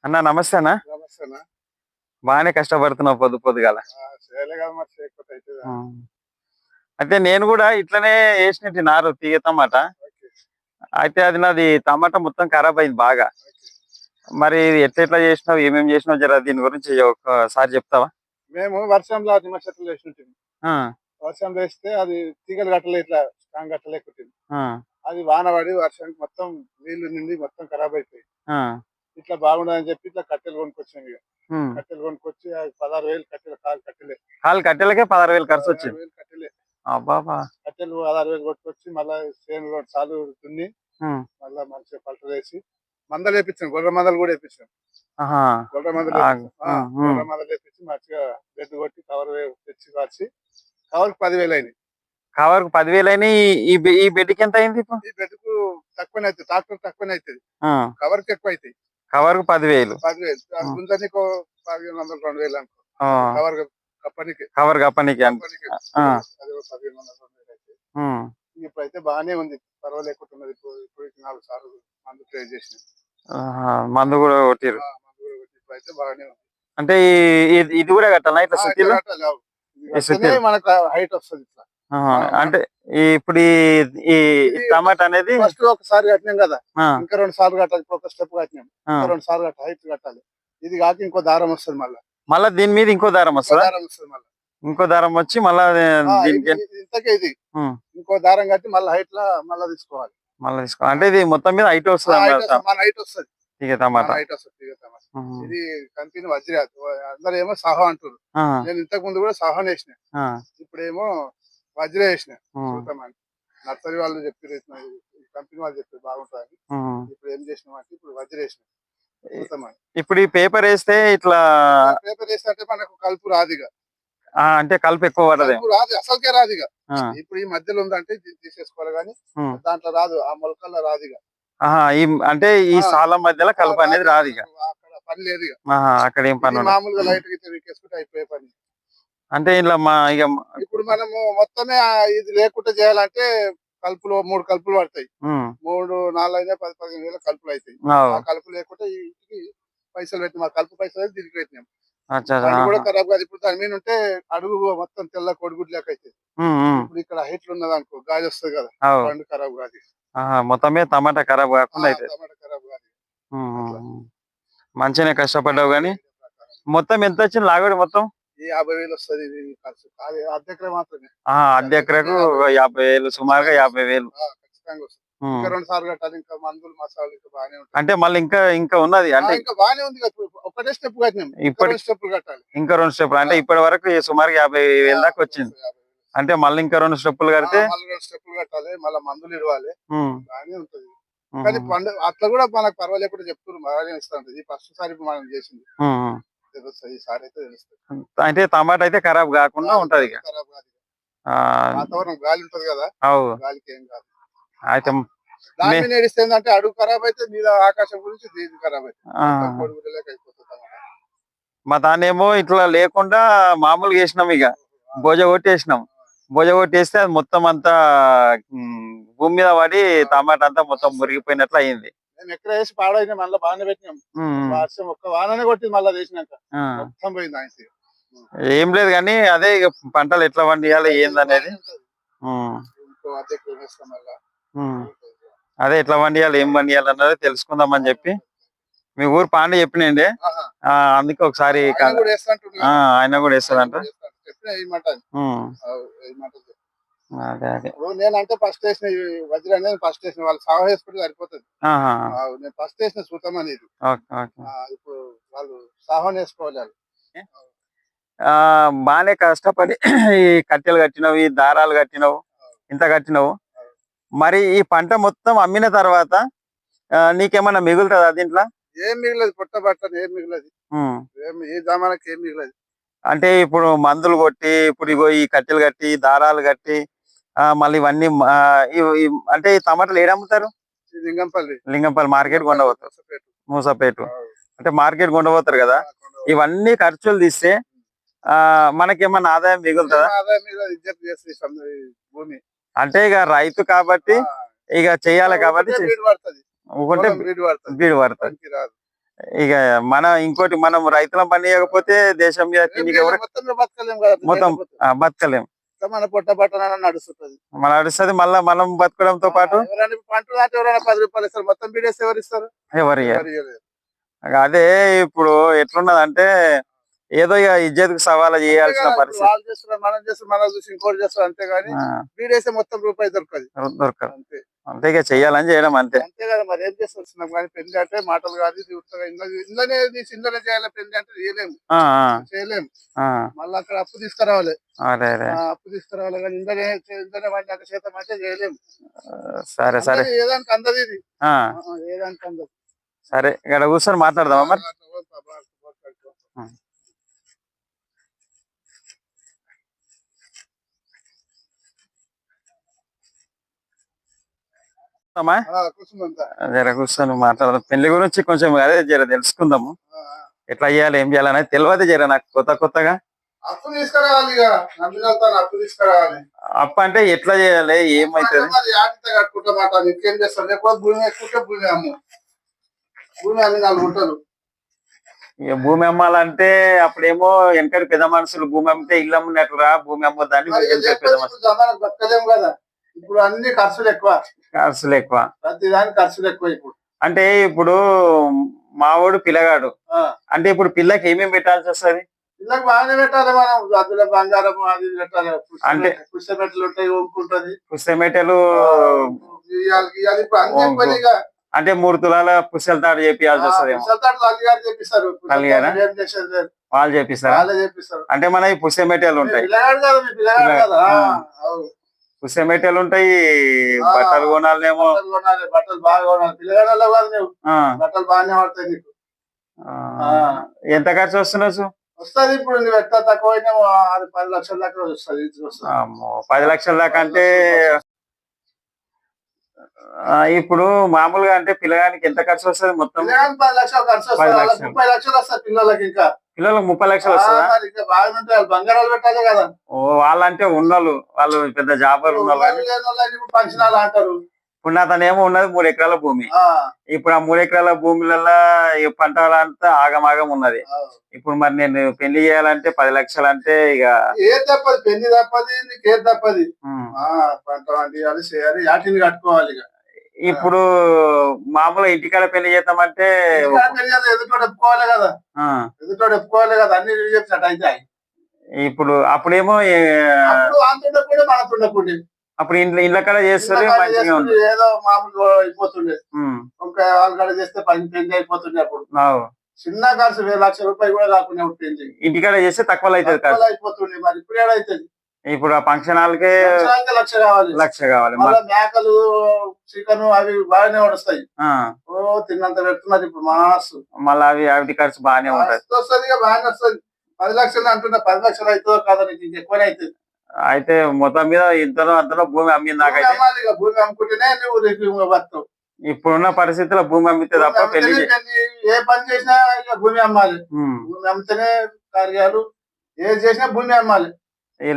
అన్నా నమస్తే అన్న. నమస్తేనా. బాగానే కష్టపడుతున్నావు పొద్దు పొద్దుగాల. చేయలే కదా మరి, చేయకపోతే అవుతుందా? అయితే నేను కూడా ఇట్లనే వేసినట్టు నారు తీగ టమాటా. ఓకే, అయితే అది నాది టమాటా మొత్తం ఖరాబ్ అయింది బాగా. ఓకే. మరి ఎట్లా చేసినావు, ఏమేమి చేసినావు, జర దీని గురించి ఒకసారి చెప్తావా? మేము వర్షంలో నిమ్మ చెట్లు వేసినట్టు. ఆ, వర్షం వేస్తే అది తీగలు కట్టలే, ఇట్లా స్ట్రాంగ్ కట్టలేకుంటుంది. ఆ, అది వాన పడి వర్షానికి మొత్తం నీళ్లు నిండి మొత్తం ఖరాబ్ అయిపోయి, ఆ, ఇట్లా బాగుండదని చెప్పి ఇట్లా కట్టెలు కొనుక్కొచ్చాం. ఇక ఉమ్. కట్టెలు కొనుక్కొచ్చి 16,000 కట్టెలు, కాలు కట్టెలే. కాలు కట్టెలకే 16,000 ఖర్చు వచ్చింది. 16,000 కట్టెలే. అబ్బాబా. కట్టెలు 16,000 కొట్టుకొచ్చి మళ్ళీ చేను 2 సార్లు దున్ని ఉమ్. మళ్ళీ మంచిగా పల్టర్ వేసి మందలు వేపించాం. గొర్రె మందలు కూడా వేపించాం. ఆహా. గొర్రె మందలు గొర్రె మందలు వేపించి మంచిగా బెడ్ కొట్టి కవర్ తెచ్చి కాచి కవర్కి 10,000 అయినాయి. కవర్కు 10,000 అయినాయి. ఈ బెడ్కి ఎంత అయింది ఇప్పుడు? ఈ బెడ్కు తక్కువనే అవుతుంది, ట్రాక్టర్ తక్కువనే అవుతుంది, కవర్కి ఎక్కువ అవుతాయి. కవర్కు 10,000. 10,000 గుంజనీకు 1,500 2,000 అనుకో. కవర్ కప్పనికి కవర్ కప్పనికి అది 1,500 2,000 అవుతాయి. ఇప్పుడైతే బాగానే ఉంది, పర్వాలేకుంటున్నది. ఇప్పుడు 4 సార్లు మందు ట్రై చేసిన. మందు కూడా కొట్టిరు. ఇప్పుడైతే బాగానే ఉంది. అంటే ఇది కూడా కట్టాలా ఇట్లా సుత్తిలో? మనకు హైట్ వస్తుంది ఇట్లా. అంటే ఇప్పుడు ఈ టమాటా అనేది ఫస్ట్ ఒకసారి కట్టినాం కదా, ఇంకా 2 సార్లు కట్టాలి. ఇప్పుడు ఒక స్టెప్ కట్టినాం, ఇంకా 2 సార్లు హైట్ కట్టాలి. ఇది కాక ఇంకో దారం వస్తుంది మళ్ళీ దీని మీద ఇంకో దారం వస్తుంది. మళ్ళీ ఇంకో దారం వచ్చి మళ్ళా ఇంతకే ఇది ఇంకో దారం కట్టి మళ్ళీ హైట్ లా మళ్ళీ తీసుకోవాలి. అంటే ఇది మొత్తం మీద హైట్ వస్తుంది. మన హైట్ వస్తుంది టమాటా. ఇది కంపెనీ వజ్రాత్. అందరూ ఏమో సాహో అంటారు. నేను ఇంతకు ముందు కూడా సాహోని వేసిన, ఇప్పుడేమో వజ్ర వేసిన. నర్సరీ వాళ్ళు చెప్పారు, కంపెనీ వాళ్ళు చెప్పారు బాగుంటుంది. ఇప్పుడు ఏం చేసినామంటే ఇప్పుడు వజ్ర వేసిన. ఇప్పుడు ఈ పేపర్ వేస్తే ఇట్లా పేపర్ వేస్తే అంటే మనకు కలుపు రాదుగా. అంటే కలుపు ఎక్కువ పడదు, రాదు, అసలుకే రాదుగా. ఇప్పుడు ఈ మధ్యలో ఉందంటే తీసేసుకోవాలి, కానీ దాంట్లో రాదు, ఆ మొలకల్లో రాదుగా. అంటే ఈ సాల మధ్యలో కలుపు అనేది రాదు. అక్కడ పని లేదు, అక్కడ ఏం పని, మామూలుగా లైట్ వీకేసుకుంటే అయిపోయే పని. అంటే ఇలా ఇప్పుడు మనము మొత్తమే ఇది లేకుండా చేయాలంటే కలుపులు 3 కలుపులు పడతాయి. 3 4 అయినా 10-15 వేల కలుపులు అవుతాయి. ఆ కలుపు లేకుండా ఇంటికి పైసలు పెట్టి, మా కలుపు పైసలు దీనికి పెట్టినాం. కూడా ఖరాబ్ కాదు. ఇప్పుడు దాని మీద ఉంటే అడుగు మొత్తం తెల్ల కొడుగుడ్లు లెక్క అవుతుంది. ఇప్పుడు ఇక్కడ హైట్లు ఉన్నది అనుకో, గాలి వస్తుంది కదా, పండు ఖరాబ్ కాదు. మొత్తమే టమాటా ఖరాబ్ కాకుండా అయితే మంచిగానే కష్టపడ్డావు. కానీ మొత్తం ఎంత వచ్చింది లాగడి? మొత్తం 50,000 వస్తుంది. అర్ధ ఎకరా మాత్రమే. అర్ధ ఎకరకు 50,000, సుమారుగా 50,000 ఖచ్చితంగా వస్తుంది. ఇంకా 2 సార్లు కట్టాలి, ఇంకా మందులు మసాలాలు ఇంకా బాగానే ఉంటాయి. అంటే మళ్ళీ ఇంకా ఉన్నది, అంటే ఇంకా బాగానే ఉంది. ఒకటే స్టెప్ కట్టినాం, ఇప్పుడు స్టెప్పులు కట్టాలి. ఇంకా 2 స్టెప్పులు, అంటే ఇప్పటి వరకు సుమారుగా 50,000 దాకా వచ్చింది. అంటే మళ్ళీ ఇంకా 2 స్టెప్పులు కడితే 2 స్టెప్పులు కట్టాలి, మళ్ళీ మందులు ఇవ్వాలి. బాగానే ఉంటది. కానీ పండు అట్లా కూడా మనకు పర్వాలేకుండా చెప్తున్నారు, బాగానే ఇస్తా ఉంటుంది. ఈ ఫస్ట్ సారి మనం చేసింది తెలుస్తుంది, ఈసారి అయితే తెలుస్తుంది. అంటే టమాటా అయితే ఖరాబ్ కాకుండా ఉంటది. ఖరాబ్ కాదు, వాతావరణం గాలి ఉంటది కదా, గాలికి ఏం కాదు. అయితే దాని మీద ఏడిస్తే ఏంటంటే అడుగు ఖరాబ్ అయితే మీద ఆకాశం గురించి దీని ఖరాబ్ అవుతుంది, అయిపోతుంది. మా దాన్నేమో ఇట్లా లేకుండా మామూలుగా వేసినాం, ఇక భోజ కొట్టేసినాం. భోజ కొట్టేస్తే అది మొత్తం అంతా భూమి మీద పడి టమాటా అంతా మొత్తం మురిగిపోయినట్లు అయింది. మేము ఎక్కడ వేసి పాడైనా మళ్ళీ బాగానే పెట్టినాం. వర్షం ఒక్క వాననే కొట్టింది, మళ్ళీ వేసినాక మొత్తం పోయింది. ఆయన ఏం లేదు, కానీ అదే ఇక పంటలు ఎట్లా పండియాలి ఏందనేది, అదే ఎట్లా పండియాలి ఏం పండియాలి అన్నది తెలుసుకుందామని చెప్పి మీ ఊరు పాండే చెప్పినండి. అందుకే ఒకసారి ఆయన కూడా వేస్తాడంట. అదే అదే నేనంటే ఫస్ట్ వేసిన వజ్ర అనేది ఫస్ట్ వేసిన, వాళ్ళు సాగు వేసుకుంటే సరిపోతుంది. నేను ఫస్ట్ వేసిన శృతం అనేది, ఇప్పుడు వాళ్ళు సాహోని వేసుకోవాలి. బాగానే కష్టపడి ఈ కట్టెలు కట్టినవు, ఈ దారాలు కట్టినవు, ఇంత కట్టినవు. మరి ఈ పంట మొత్తం అమ్మిన తర్వాత నీకేమన్నా మిగులుతుందా దీంట్లో? ఏం మిగలదు, పుట్టబట్ట ఏం మిగలదు, ఏ జమానకి ఏం మిగలదు. అంటే ఇప్పుడు మందులు కొట్టి, ఇప్పుడు ఇగో ఈ కట్టెలు కట్టి దారాలు కట్టి మళ్ళీ ఇవన్నీ అంటే ఈ టమాటాలు ఏడు అమ్ముతారు? లింగంపల్లి మార్కెట్ కొండపోతారు, మూసపేట. అంటే మార్కెట్ కొండపోతారు కదా. ఇవన్నీ ఖర్చులు తీస్తే మనకేమన్నా ఆదాయం మిగులుతుందా? ఆదాయం మీద ఇజ్జత్ చేస్తాం ఈ భూమి. అంటే ఇక రైతు కాబట్టి ఇక చెయ్యాలి కాబట్టి బీడు పడుతుంది, ఒకటే బీడు పడుతుంది, బీడు పడుతుంది. పనికి రాదు. ఇక ఇంకోటి మనం రైతులం పండియకపోతే దేశం మీద తిండికి ఎవరు మొత్తం బతకలేం కదా, మొత్తం బతకలేం. మన పొట్ట బట్టన నడుస్తుంటది, మన నడుస్తుంది. మళ్ళా మనం బతకడంతో పాటు ఎవరైనా పంట దాటి ఎవరైనా 10 రూపాయలు ఇస్తారు, మొత్తం బీడేసి ఎవరు ఇస్తారు? ఎవరు ఇయ్యరు. అదే ఇప్పుడు ఎట్లున్నదంటే ఏదో ఇక ఇజ్జత్కు సవాలు చేయాల్సిన పరిస్థితి. వాళ్ళు చేస్తున్నారు, మనం చేస్తున్నాం, మనం చూసి ఇంకోటి చేస్తారు, అంతేగాని బీడేస్తే మొత్తం రూపాయి దొరకదు. అంతే అంతే ఇక చెయ్యాలని చేయడం అంతే. అంతే కదా, మరి ఏం చేస్తున్నాం కానీ పెళ్లి అంటే మాటలు కాదు, ఇంట్లోనే చేయాలి. పెళ్లి అంటే చేయలేము, మళ్ళీ అక్కడ అప్పు తీసుకురావాలి. అప్పు తీసుకురావాలి కానీ ఇంట్లోనే వండాక చేతం అంటే చేయలేము. సరే సరే, ఏదానికి అందదు ఇది, ఏదానికి అందదు. సరే ఇక్కడ కూర్చొని మాట్లాడదామా మరి? జర కూర్చొని మాట్లాడదాం. పెళ్లి గురించి కొంచెం అదే జర తెలుసుకుందాము, ఎట్లా చేయాలి ఏం చేయాలనేది తెలియదు జర నాకు కొత్తగా. అప్పు తీసుకురావాలి, అప్పు తీసుకురావాలి. అప్పు అంటే ఎట్లా చేయాలి, ఏమైతుంది? కట్టుకుంటామాట, ఇంకేం చేస్తారు? లేకపోతే భూమి ఎక్కుంటే భూమి అమ్ము, భూమి అమ్మి 4 గుంటలు. ఇక భూమి అమ్మాలంటే అప్పుడేమో వెనకటి పెద్ద మనుషులు భూమి అమ్మితే ఇల్లు అమ్మినట్లురా, భూమి అమ్మొద్దని బతకలేం కదా. ఇప్పుడు అన్ని ఖర్చులు ఎక్కువ, ప్రతి దానికి ఖర్చులు ఎక్కువ. ఇప్పుడు అంటే ఇప్పుడు మావాడు పిల్లగాడు అంటే ఇప్పుడు పిల్లకి ఏమేమి పెట్టాల్సి వస్తుంది? పిల్లకి బాగానే పెట్టాలి మనం, అందులో బంగారం అది పెట్టాలి. అంటే పుస్తమెట్టలు ఉంటాయి, ఊరుకుంటది, పుస్తమెట్టలు అంటే 3 తులాల పుస్తల తాడు చేపియాల్సి వస్తుంది. చేపిస్తారు, వాళ్ళు చేపిస్తారు. అంటే మన ఈ పుస్తమెట్టలు ఉంటాయి, పుస్తమెట్టలు ఉంటాయి, బట్టలు కొనాలేమో. బట్టలు బాగా కొనాలి, పిల్లగాళ్ళలో కాదు నువ్వు, బట్టలు బాగానే పడతాయి నీకు. ఎంత ఖర్చు వస్తున్నావు? వస్తుంది ఇప్పుడు నువ్వు ఎట్లా తక్కువైనా 10 లక్షల దాకా వస్తుంది. 10 లక్షల దాకా అంటే ఇప్పుడు మామూలుగా అంటే పిల్లగానికి ఎంత ఖర్చు వస్తుంది మొత్తం? 10 లక్షలు ఖర్చు వస్తుంది, 30 లక్షలు వస్తుంది పిల్లలకి. ఇంకా పిల్లలకు 30 లక్షలు వస్తుందా? ఇంకా బాగుంటే వాళ్ళు బంగారాలు పెట్టాలి కదా. వాళ్ళంటే ఉన్నోళ్ళు, వాళ్ళు పెద్ద జాబర్లు ఫంక్షన్ అంటారు. ఇప్పుడు అతనేమో ఉన్నది 3 ఎకరాల భూమి. ఇప్పుడు ఆ 3 ఎకరాల భూమిలలో పంటలంతా ఆగమాగం ఉన్నది. ఇప్పుడు మరి నేను పెళ్లి చేయాలంటే 10 లక్షలు అంటే ఇక ఏ తప్పది, పెళ్లి తప్పది, నీకేం తప్పది. పంట వండియాలి, చేయాలి, యాటిని కట్టుకోవాలి. ఇక ఇప్పుడు మామూలుగా ఇంటికాడ పెళ్లి చేద్దామంటే ఎదుటోడు ఒప్పుకోవాలి కదా, ఎదుటోడు ఒప్పుకోవాలి కదా, అన్ని చెప్పినట్టు అయితే. ఇప్పుడు అప్పుడేమో అంతుండకుండా మనతుండకుండా అప్పుడు ఇంట్లో కాడ చేస్తారు, ఏదో మామూలు అయిపోతుండే. ఇంకా వాళ్ళ కాడ చేస్తే పెళ్లి అయిపోతుండే. అప్పుడు చిన్న ఖర్చు 1,000 లక్షల రూపాయలు కూడా కాకుండా పెళ్లి ఇంటికాడ చేస్తే తక్కువ అవుతుంది, అయిపోతుంది. మరి ఇప్పుడు ఏడైతుంది? ఇప్పుడు ఆ ఫంక్షన్ హాల్కే 1,00,000 కావాలి. మళ్ళీ మేకలు, చికెన్ అవి బాగానే వస్తాయి. తిన్నంత పెడుతున్నారు ఇప్పుడు మాస్. మళ్ళీ అవి ఖర్చు బాగానే ఉంటుంది, వస్తుంది, బాగానే వస్తుంది. 10 లక్షలు అంటున్నా, 10 లక్షలు అవుతుందో కాదా, నీకు ఇంకెక్కువనే అవుతుంది. అయితే మొత్తం మీద ఇంతలో అంతలో భూమి అమ్మిందాకైతే భూమి అమ్ముకుంటేనే నువ్వు బతావు. ఇప్పుడున్న పరిస్థితుల్లో భూమి అమ్మితే తప్ప పెళ్లి ఏ పని చేసినా భూమి అమ్మాలి. భూమి అమ్మితేనే కార్యాలు, ఏది చేసినా భూమి అమ్మాలి,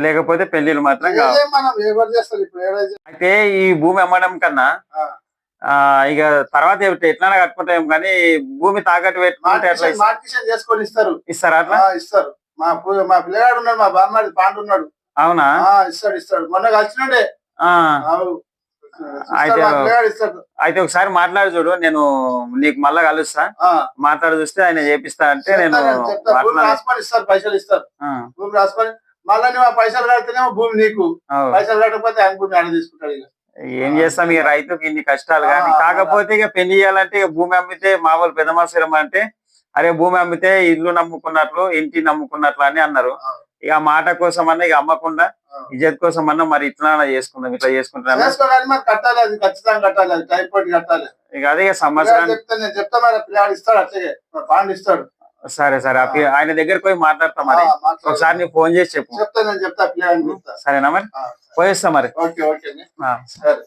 లేకపోతే పెళ్లిళ్ళు మాత్రం మనం ఎవరు చేస్తారు. ఇప్పుడు అయితే ఈ భూమి అమ్మడం కన్నా ఇక తర్వాత ఎట్లా కట్టుకుంటాం కానీ భూమి తాకట్టు పెట్టుకుంటే ఎట్లా చేసుకొని ఇస్తారా? అట్లా ఇస్తారు. మా పిల్లగాడు ఉన్నాడు, మా బామ్మాడి పాండు ఉన్నాడు. అవునా? ఇస్తాడు, మొన్న కలిసినట్టే. అయితే ఒకసారి మాట్లాడి చూడు, నేను నీకు మళ్ళా కలుస్తా, మాట్లాడి చూస్తే ఆయన చేపిస్తా అంటే నేను ఇస్తారు, పైసలు ఇస్తారు. భూమి రాసుకొని మళ్ళీ నువ్వు ఆ పైసలు కడితేనేమో భూమి నీకు, పైసలు కట్టకపోతే ఆయన భూమి ఆడ తీసుకుంటాడు. ఇక ఏం చేస్తాం, ఇక రైతుకి ఇన్ని కష్టాలు. కానీ కాకపోతే ఇక పెళ్లి చేయాలంటే ఇక భూమి అమ్మితే మామూలు పెద్ద మనుషులు అంటే అరే భూమి అమ్మితే ఇల్లు నమ్ముకున్నట్లు, ఇంటి నమ్ముకున్నట్లు అని అన్నారు. ఇక మాట కోసం అన్నా ఇక అమ్మకుండా ఇజ్జత్ కోసం అన్నా మరి ఇట్లా చేసుకుందాం, ఇట్లా చేసుకుంటాను. కట్టాలి, అది ఖచ్చితంగా కట్టాలి, అది టైం కట్టాలి. ఇక అదే సంవత్సరం చెప్తా మరి పిల్లాడు ఇస్తాడు, అట్లే పాండు ఇస్తాడు. సరే ఆయన దగ్గరకు పోయి మాట్లాడతా. మరి ఒకసారి నీకు ఫోన్ చేసి చెప్పు. చెప్తా, నేను చెప్తా పిల్లాడు. సరేనా మరి? పోయిస్తా మరి. ఓకే. సరే.